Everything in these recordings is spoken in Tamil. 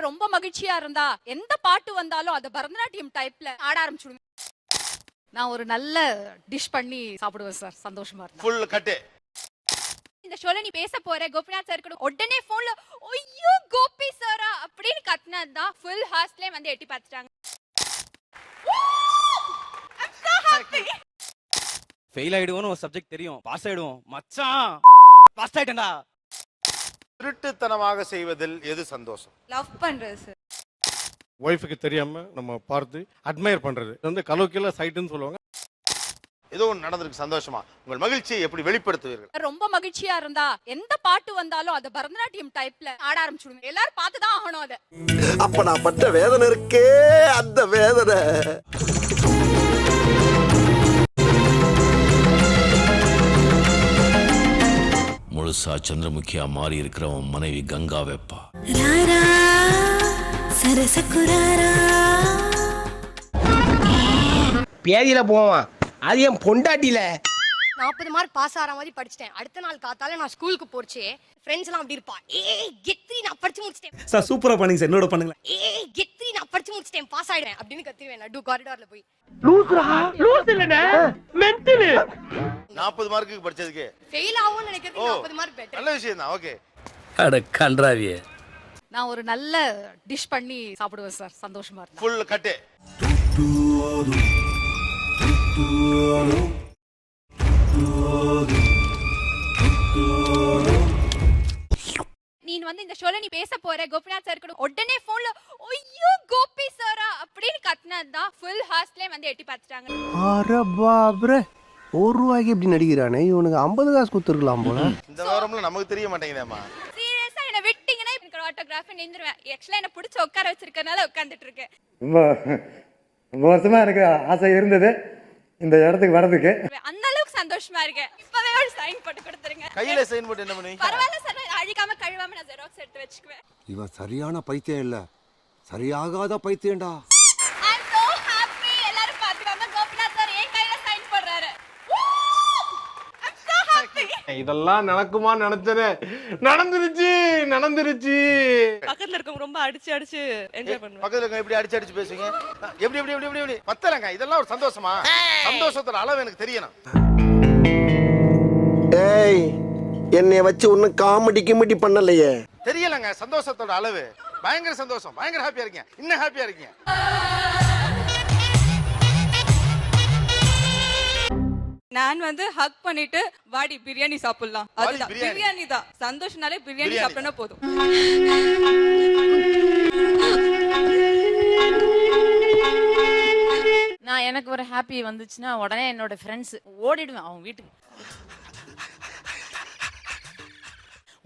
ரொம்ப மகிழ்ச்சியா இருந்தா எந்த பாட்டு வந்தாலும் அத பரதநாட்டியம் டைப்ல ஆட ஆரம்பிச்சுடுவேன். நான் ஒரு நல்ல டிஷ் பண்ணி சாப்பிடுவேன் சார், சந்தோஷமா இருந்தா. ஃபுல் கட்டு. இந்த ஷோல நீ பேச போற கோபிநாத் சார் கூட உடனே போன்ல ஐயோ கோபி சாரா அப்படின்னு கத்துனதுதான் ஃபுல் ஹாஸ்ட்லயே வந்து எட்டி பார்த்துட்டாங்க. ஃபெயில் ஆயிடுவோம்னு ஒரு சப்ஜெக்ட் தெரியும், பாஸ் ஆயிடுவோம். மச்சான் பாஸ் ஆயிட்டேன்டா. திருட்டுத்தனமாக செய்வதில் எது சந்தோஷம்? லவ் பண்றது சார். ஒய்ஃபுக்கு தெரியாம நம்ம பார்த்து அட்மையர் பண்றது வந்து கலோக்கியல சைட்டுன்னு சொல்லுவாங்க. ஏதோ ஒன்று நடந்திருக்கு சந்தோஷமா, உங்கள் மகிழ்ச்சியை எப்படி வெளிப்படுத்துவீர்கள்? ரொம்ப மகிழ்ச்சியா இருந்தா எந்த பாட்டு வந்தாலும் அத பரதநாட்டியம் டைப்ல ஆட ஆரம்பிச்சுடுவேன். எல்லாரும் பார்த்துதான் ஆகணும் அத. அப்ப நான் பட்ட வேதனை இருக்கே, அந்த வேதனை. முழுசா சந்திரமுகியா மாறி இருக்கிறவன் மனைவி கங்கா வெப்பா. பேதியில போவான், அது என் பொண்டாட்டில. 40 மார்க் பாஸ் ஆகிற மாதிரி படிச்சிட்டேன். அடுத்த நாள் காத்தால நான் ஸ்கூலுக்கு போறச்சே ஃப்ரெண்ட்ஸ் எல்லாம் அப்படி இருப்பா, ஏய் கெத்ரி நான் படிச்சு முடிச்சிட்டேன் சார். சூப்பரா பண்ணுங்க சார், என்னோட பண்ணுங்க. ஏய் கெத்ரி நான் படிச்சு முடிச்சிட்டேன், பாஸ் ஆயிடுவேன் அப்படின்னு கத்திருவேன் நடு காரிடார்ல போய். லூஸ் இல்லனே, மென்டல். 40 மார்க்குக்கு படிச்சதுக்கு ஃபெயில் ஆகும்னு நினைக்கிறது 40 மார்க் பெட்டர். நல்ல விஷயம் தான். ஓகே. அட கன்றாவியே. நான் ஒரு நல்ல டிஷ் பண்ணி சாப்பிடுவேன் சார், சந்தோஷமா இருந்தா. ஃபுல் கட்டு. நீ வந்து இந்த ஷோல நீ பேச போற கோபிநாத் சார் கூட உடனே போன்ல ஐயோ கோபி சாரா அப்படின்னு கத்துனதுதான் ஃபுல் ஹாஸ்ட்லயே வந்து எட்டி பார்த்துட்டாங்க. அரே பாப்ரே, ₹1 இப்படி நடிக்கிறானே, இவனுக்கு 50 காசு கொடுத்துருக்கலாம் போல. இந்த வாரம்ல நமக்கு தெரிய மாட்டேங்குதேம்மா. சீரியஸா என்ன விட்டீங்கன்னா எனக்கு ஆட்டோகிராஃப் நின்றுவேன். ஆக்சுவலா என்ன பிடிச்ச உட்கார வச்சிருக்கனால உட்கார்ந்துட்டு இருக்கேன். ரொம்ப வருஷமா எனக்கு ஆசை இருந்தது இந்த இடத்துக்கு வரதுக்கு. அந்த அளவுக்கு சந்தோஷமா இருக்கேன். இப்பவே ஒரு சைன் போட்டு கொடுத்துருங்க. கையில சைன் போட்டு என்ன பண்ணுவீங்க? பரவாயில்ல சார், அழிக்காம கழுவாம நான் ஜெராக்ஸ் எடுத்து வச்சுக்குவேன். இவன் சரியான பைத்தியம் இல்ல, சரியாகாத பைத்தியம்டா. I'm so happy. எல்லாரும் பாத்துக்காம கோபிநாத் சார் என் கையில சைன் போடுறாரு. I'm so happy. இதெல்லாம் நடக்குமா நினைச்சனே, நடந்துருச்சு. பக்கத்துல இருக்கவங்க ரொம்ப அடிச்சு அடிச்சு என்ஜாய் பண்ணுவாங்க. பக்கத்துல இருக்க எப்படி அடிச்சு அடிச்சு பேசுவீங்க? எப்படி பத்தலங்க. இதெல்லாம் ஒரு சந்தோஷமா? சந்தோஷத்தோட அளவு எனக்கு தெரியணும். ஏய், என்னைய வச்சு ஒன்னும் காமெடி கிமெடி பண்ணலையே. தெரியலங்க சந்தோஷத்தோட அளவு. பயங்கர சந்தோஷம், பயங்கர ஹாப்பியா இருக்கீங்க. இன்னும் ஹாப்பியா இருக்கீங்க. நான் வந்து ஹக் பண்ணிட்டு வாடி பிரியாணி சாப்பிடலாம். அதுதான் பிரியாணி. பிரியாணி தான். சந்தோஷனாலே பிரியாணி சாப்பிட்டா போதும். நான் எனக்கு ஒரு ஹாப்பி வந்துச்சுன்னா உடனே என்னோட ஃப்ரெண்ட்ஸ் ஓடிடுவேன் அவங்க வீட்டுக்கு.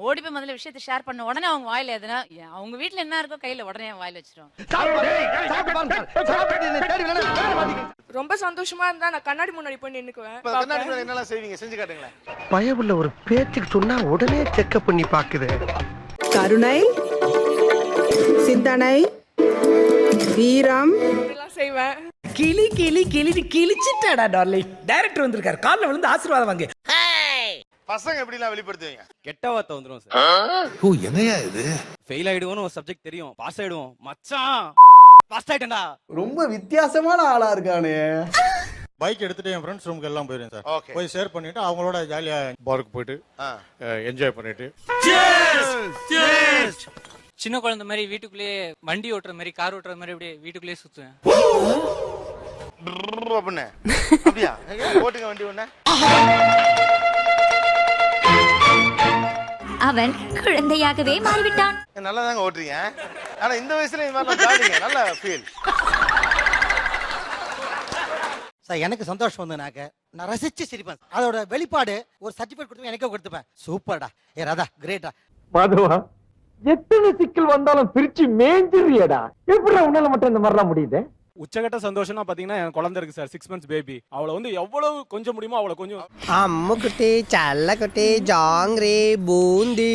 ஓடி போய் முதல்ல விஷயத்தை ஷேர் பண்ண உடனே அவங்க வாயில எதுனா அவங்க வீட்டுல என்ன இருக்கோ கையில உடனே வாயில வச்சிருவாங்க. ரொம்ப சந்தோஷமா இருந்தா நான் கண்ணாடி முன்னாடி போய் நின்னுக்குவேன். கண்ணாடி முன்னாடி என்னெல்லாம் செய்வீங்க? செஞ்சு காட்டுங்களேன். பயவுள்ள ஒரு பேச்சுக்கு சொன்னா உடனே செக்அப் பண்ணி பாக்குது. கருணை, சிந்தனை, வீரம் இதெல்லாம் செய்வேன். கிளி கிளி கிளி கிழிச்சிட்டாடா டார்லிங். டைரக்டர் வந்திருக்காரு, கால்ல விழுந்து ஆசீர்வாதம் வாங்க. பசங்க எப்படிலாம் வெளிப்படுத்துவீங்க? கெட்ட வார்த்தை வந்துரும் சார். ஓ, என்னையா இது? ஃபெயில் ஆயிடுவோம்னு ஒரு சப்ஜெக்ட் தெரியும், பாஸ் ஆயிடுவோம். மச்சான் பாஸ் ஆயிட்டேன்டா. ரொம்ப வித்தியாசமான ஆளா இருக்கானே. பைக் எடுத்துட்டு என் ஃப்ரெண்ட்ஸ் ரூமுக்கு எல்லாம் போயிருந்தேன் சார். ஓகே. போய் ஷேர் பண்ணிட்டு அவங்களோட ஜாலியா பாருக்கு போயிட்டு என்ஜாய் பண்ணிட்டு. சின்ன குழந்தை மாதிரி வீட்டுக்குள்ளேயே வண்டி ஓட்டுற மாதிரி, கார் ஓட்டுற மாதிரி அப்படியே வீட்டுக்குள்ளேயே சுத்துவேன். அப்படின்னு அப்படியா? ஓட்டுங்க வண்டி ஒண்ணு. அவன் குழந்தையாகவே மாறிவிட்டான். நல்லா தாங்க ஓட்டுறீங்க. ஆனா இந்த வயசுல இந்த மாதிரி ஜாலிங்க, நல்ல ஃபீல். சார் எனக்கு சந்தோஷம் வந்தனாக்க நான் ரசிச்சு சிரிப்பேன். அதோட வெளிப்பாடு ஒரு சர்டிபிகேட் கொடுத்து எனக்கே கொடுத்துப்பேன். சூப்பர்டா, ஏ ராதா, கிரேட்டா. மாதவா, எத்தனை சிக்கல் வந்தாலும் பிரிச்சு மேஞ்சிரியடா. எப்படி உன்னால மட்டும் இந்த மாதிரிலாம் முடியுது? உச்சகட்ட சந்தோஷம்னா பாத்தீங்கன்னா என் குழந்தை இருக்கு சார், 6 months பேபி. அவளை வந்து எவ்வளவு கொஞ்சம் முடியுமோ அவ்வளவு கொஞ்சம். அம்முக்குட்டி, சல்லக்குட்டி, ஜாங்கிரி, பூந்தி.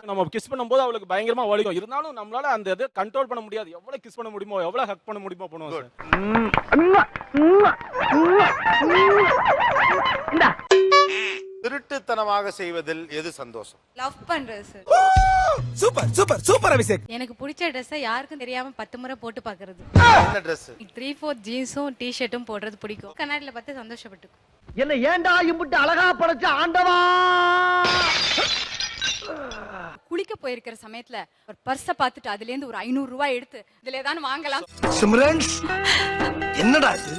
நம்ம கிஸ் பண்ணும்போது அவளுக்கு பயங்கரமா வலிக்கும். இருந்தாலும் நம்மளால அந்த இதை கண்ட்ரோல் பண்ண முடியாது. எவ்வளவு கிஸ் பண்ண முடியுமோ, எவ்வளவு ஹக் பண்ண முடியுமோ பண்ணுவோம் சார். திருட்டுத்தனமாக செய்வதில் எது சந்தோஷம்? லவ் பண்றது sir. Super super super Abhishek. எனக்கு பிடிச்ச ட்ரெஸ்ஸை யாருக்கும் தெரியாம 10 முறை போட்டு பாக்குறது. என்ன ட்ரெஸ்? 3/4 ஜீன்ஸும் டி-ஷர்ட்டும் போடுறது பிடிக்கும். கண்ணாடியில பார்த்து சந்தோஷப்பட்டுக்கும். என்ன ஏன்டா இம்புட்டு அழகா படைச்ச ஆண்டவா? குளிக்க போயிருக்கிற சமயத்துல ஒரு பர்ஸ பார்த்துட்டு அதுல இருந்து ஒரு 500 ரூபாய் எடுத்து இதுல ஏதாவது வாங்கலாம். சிம்ரன்ஸ் என்னடா இது?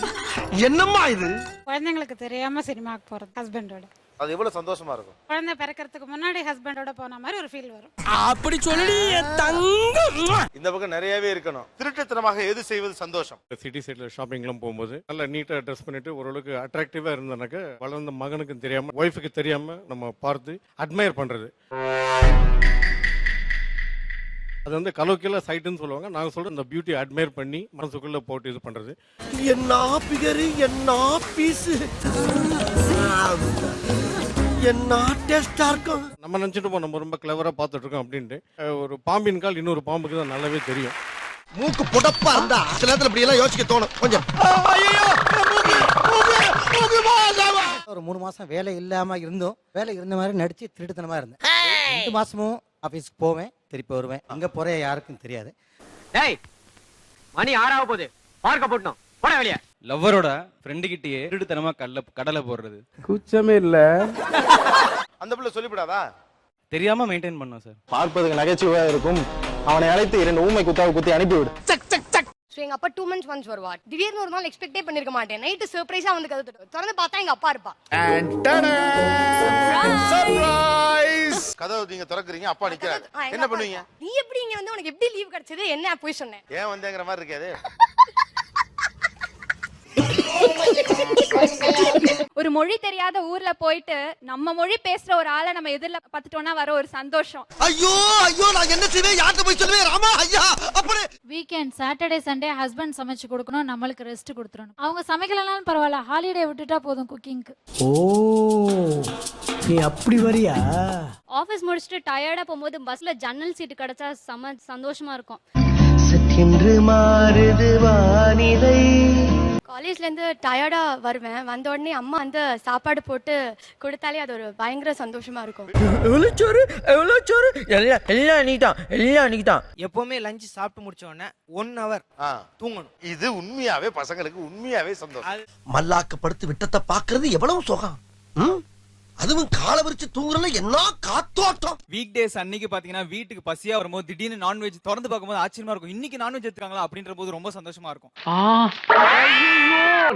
என்னம்மா இது? குழந்தைங்களுக்கு தெரியாம சினிமாக்கு போறது ஹஸ்பண்டோட. அது எவ்வளவு சந்தோஷமா இருக்கும். குழந்தை பிறக்கிறதுக்கு முன்னாடி ஹஸ்பண்டோட போன மாதிரி ஒரு ஃபீல் வரும். அப்படி சொல்லி தங்கம். இந்த பக்கம் நிறையவே இருக்கணும். திருட்டுத்தனமாக எது செய்வது சந்தோஷம்? சிட்டி சைட்ல ஷாப்பிங்லாம் போகும்போது நல்லா நீட்டா ட்ரெஸ் பண்ணிட்டு ஓரளவுக்கு அட்ராக்டிவா இருந்தனாக்க வளர்ந்த மகனுக்கு தெரியாம ஒய்ஃபுக்கு தெரியாம நம்ம பார்த்து அட்மையர் பண்றது. அது வந்து கலோக்கியலா சைட்டுன்னு சொல்லுவாங்க. நாங்க சொல்ற இந்த பியூட்டி அட்மையர் பண்ணி மனசுக்குள்ள போட்டு இது பண்றது. என்ன பிகரு, என்ன பீஸ், என்ன டேஸ்டா இருக்கும். நம்ம நினைச்சிட்டு நம்ம ரொம்ப கிளவரா பார்த்துட்டு இருக்கோம் அப்படின்ட்டு ஒரு பாம்பின் கால் இன்னொரு பாம்புக்கு தான் நல்லாவே தெரியும். மூக்கு புடப்பா இருந்தா சில நேரத்துல இப்படி எல்லாம் யோசிக்க தோணும் கொஞ்சம். ஒரு 3 மாசம் வேலை இல்லாம இருந்தோம். வேலை இருந்த மாதிரி நடிச்சு திருட்டுத்தனமா இருந்தேன். 2 மாசமும் ஆபீஸ்க்கு போவேன், திருப்பி வருவேன். எங்க போறேன் யாருக்கும் தெரியாது. டேய் மணி 6 போகுது, பார்க்க போட்டோம், போட வெளிய. லவ்வரோட ஃப்ரெண்டு கிட்டயே திருட்டுத்தனமா கடலை போடுறது. கூச்சமே இல்ல. அந்த பிள்ளை சொல்லிவிடாதா? தெரியாம மெயின்டைன் பண்ணோம் சார். பார்ப்பதுக்கு நகைச்சுவையா இருக்கும். அவனை அழைத்து 2 ஊமை குத்தாவை குத்தி அனுப்பிவிடு. ஸோ எங்க அப்பா 2 months once வருவார். திடீர்னு ஒரு நாள் எக்ஸ்பெக்டே பண்ணிருக்க மாட்டேன். நைட்டு சர்ப்ரைஸா வந்து கதவு தட்டுவார். திறந்து பார்த்தா எங்க அப்பா இருப்பா. சர்ப்ரைஸ்! கதவு நீங்க திறக்கறீங்க, அப்பா நிக்கிறாரு. என்ன பண்ணுவீங்க? நீ எப்படி இங்க வந்து உனக்கு எப்படி லீவ் கிடைச்சது? என்ன போய் சொன்னேன். ஏன் வந்தேங்கற மாதிரி இருக்காது. ஒரு மொழி தெரியாத ஊர்ல போயிட்டு நம்ம மொழி பேசுற ஒரு ஆளை நம்ம எதிரில பார்த்துட்டோம்னா வர ஒரு சந்தோஷம். ஐயோ ஐயோ நான் என்ன செய்வேன், யார்கிட்ட போய் சொல்லுவேன்? ராமா ஐயா அப்படி. வீக்கெண்ட் சாட்டர்டே சண்டே ஹஸ்பண்ட் சமைச்சு கொடுக்கணும், நம்மளுக்கு ரெஸ்ட் கொடுத்துறணும். அவங்க சமைக்கலனாலும் பரவாயில்ல, ஹாலிடே விட்டுட்டா போதும் குக்கிங்க்கு. ஓ நீ அப்படி வரியா? ஆபீஸ் முடிச்சிட்டு டயர்டா போகும்போது பஸ்ல ஜன்னல் சீட் கிடைச்சா செம சந்தோஷமா இருக்கும். சற்றென்று மாறுது வானிலை. காலேஜ்ல இருந்து டயர்டா வருவேன். வந்த உடனே அம்மா வந்து சாப்பாடு போட்டு கொடுத்தாலே அது ஒரு பயங்கர சந்தோஷமா இருக்கும். எவ்வளவு சோறு எல்லாம் நீட்டான். எப்பவுமே லஞ்ச் சாப்பிட்டு முடிச்ச உடனே 1 hour தூங்கணும். இது உண்மையாவே பசங்களுக்கு உண்மையாவே சந்தோஷம். மல்லாக்க படுத்து விட்டத்தை பாக்குறது எவ்வளவு சுகம். அதுவும் காலை விரிச்சு தூங்குறதுல என்ன காத்தோட்டம். வீக் டேஸ் அன்னைக்கு பாத்தீங்கன்னா வீட்டுக்கு பசியா வரும்போது திடீர்னு நான்வெஜ் திறந்து பார்க்கும்போது ஆச்சரியமா இருக்கும். இன்னைக்கு நான்வெஜ் எடுத்துக்காங்களா அப்படின்ற போது ரொம்ப சந்தோஷமா இருக்கும்.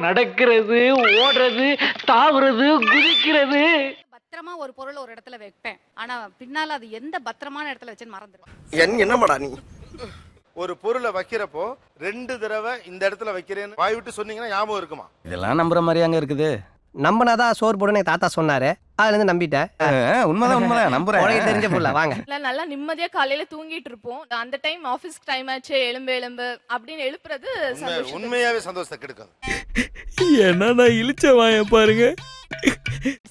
நடக்கிறது, ஓடுறது, தாவுறது, குதிக்கிறது. பத்திரமா ஒரு பொருள் ஒரு இடத்துல வைப்பேன். ஆனா பின்னால அது எந்த பத்திரமான இடத்துல வச்சேன்னு மறந்துடுவேன். என்னமாடா நீ? ஒரு பொருளை வைக்கிறப்போ 2 தடவை இந்த இடத்துல வைக்கிறேன்னு வாய் விட்டு சொன்னீங்கன்னா ஞாபகம் இருக்குமா? இதெல்லாம் நம்புற மாதிரி அங்க இருக்குது. நம்பினாதான் சோறு போடுன்னு தாத்தா சொன்னாரு, அதுல இருந்து நம்பிட்டேன். உண்மைதான் நம்புறேன். உனக்கு தெரிஞ்ச புள்ள வாங்க. நல்லா நிம்மதியா காலையில தூங்கிட்டு இருப்போம். அந்த டைம் ஆபீஸ் டைம் ஆச்சு, எலும்பு அப்படின்னு எழுப்புறது உண்மையாவே சந்தோஷத்தை கெடுக்கும். என்னடா இழிச்ச வாய பாருங்க.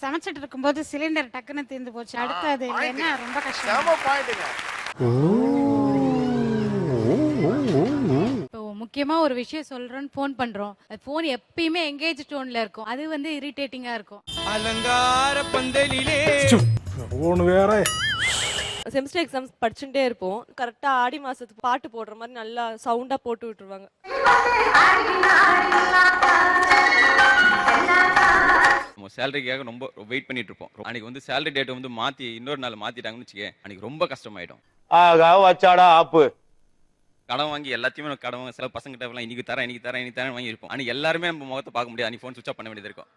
சமைச்சிட்டு இருக்கும்போது சிலிண்டர் டக்குன்னு தீர்ந்து போச்சு. அடுத்தது இல்லைன்னா ரொம்ப கஷ்டம். செம பாயிண்ட்ங்க. இப்போ முக்கியமா ஒரு விஷயம் சொல்றேன்னு ஃபோன் பண்றோம். ஃபோன் எப்பயுமே எங்கேஜ் டோன்ல இருக்கும். அது வந்து இரிட்டேட்டிங்கா இருக்கும். அலங்கார பந்தலிலே ஒன்று வேற செமஸ்டர் எக்ஸாம்ஸ் படிச்சுட்டே இருப்போம். கரெக்டா ஆடி மாசத்துக்கு பாட்டு போடுற மாதிரி நல்லா சவுண்டா போட்டு விட்டுருவாங்க. சேலரிக்காக ரொம்ப வெயிட் பண்ணிட்டு இருப்போம். அன்னைக்கு வந்து சேலரி டேட் வந்து மாத்தி இன்னொரு நாள் மாத்திட்டாங்கன்னு வச்சுக்க, அன்னைக்கு ரொம்ப கஷ்டமாயிடும். வச்சாடா ஆப்பு கடன் வாங்கி எல்லாத்தையுமே கடன் வாங்க சில பசங்க கிட்ட எல்லாம் இன்னைக்கு தரேன் வாங்கி இருப்போம். அன்னைக்கு எல்லாருமே நம்ம முகத்தை பார்க்க முடியாது. அன்னைக்கு ஃபோன் சுவிட்ச் ஆஃப் பண்ண வேண்டியது இருக்கும்.